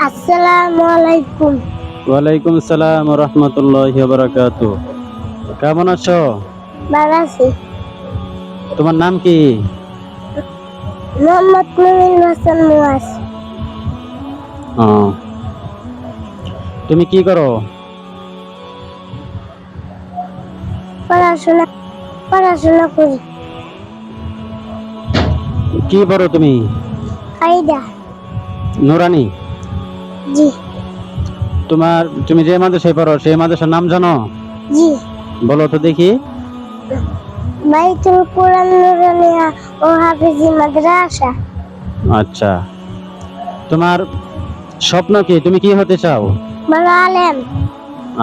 আসসালামু আলাইকুম। ওয়ালাইকুম আসসালাম ওয়া রাহমাতুল্লাহি ওয়া বারাকাতুহু। কেমন আছো? ভালো আছি। তোমার নাম কি? মোহাম্মদ মুমিন হাসান মুয়াজ। ও, তুমি কি করো? পড়াশোনা করি। কি পড়ো তুমি? কায়দা। নুরানি। জি। তুমি যে মাদ্রাসায় পড়ো সেই মাদ্রাসার নাম জানো? জি। বলো তো দেখি। বাইতুল কুরআন নুরানিয়া ও হাফিজি মাদ্রাসা। আচ্ছা, তোমার স্বপ্ন কি? তুমি কি হতে চাও? বলো আলেম।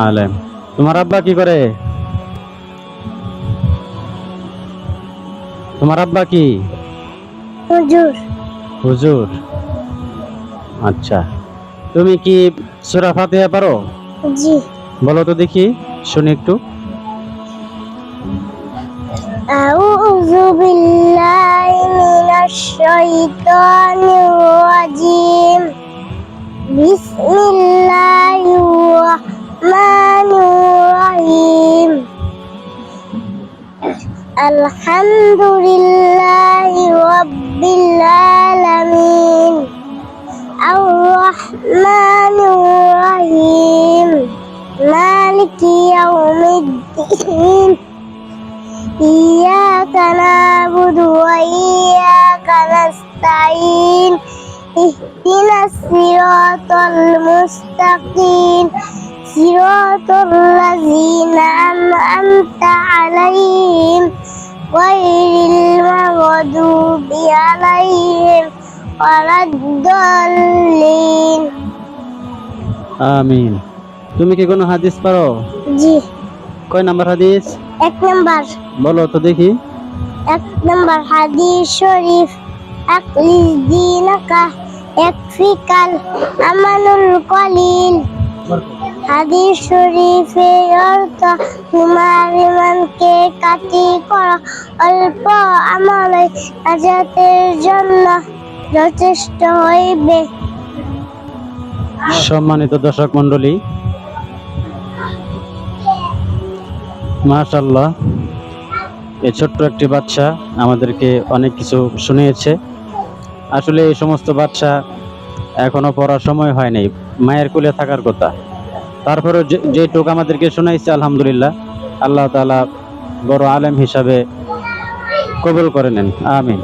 আলেম। তোমার আব্বা কি করে? তোমার আব্বা কি? হুজুর। হুজুর। আচ্ছা, তুমি কি সূরা ফাতিহা পারো? জি। বলো তো দেখি, শুনি একটু। আউযু বিল্লাহি মিনাশ শাইতানির রাজিম। বিসমিল্লাহির রাহমানির রাহিম। আলহামদুলিল্লাহি রাব্বিল আলামিন। আর-রাহমানির রাহিম। মালিকি ইয়াউমিদ্দিন। ইyyaka na'budu wa iyyaka nasta'in. ihdinas siratal mustaqim. Siratal ladzina an'amta 'alaihim ghairil maghdubi 'alaihim waladdallin. আমিন। তুমি কি কোনো হাদিস পারো? জি। কয় নাম্বার হাদিস? 1 নাম্বার। বলো তো দেখি। 1 নাম্বার হাদিস শরীফ। আকলিস দিনাকা ইয়াকফিকাল আমানুল কলিল। হাদিস শরীফের অর্থ, তোমার ইমানকে কাটি করো, অল্প আমলে নাজাতের জন্য যথেষ্ট হইবে। সম্মানিত দর্শক মণ্ডলী, মাশাআল্লাহ, এই ছোট্ট একটি বাচ্চা আমাদেরকে অনেক কিছু শুনিয়েছে। আসলে এই সমস্ত বাচ্চা এখনো পড়ার সময় হয়নি, মায়ের কোলে থাকার কথা। তারপরে যেটুকু আমাদেরকে শোনাইছে, আলহামদুলিল্লাহ, আল্লাহ তাআলা বড় আলেম হিসাবে কবুল করে নেন। আমিন।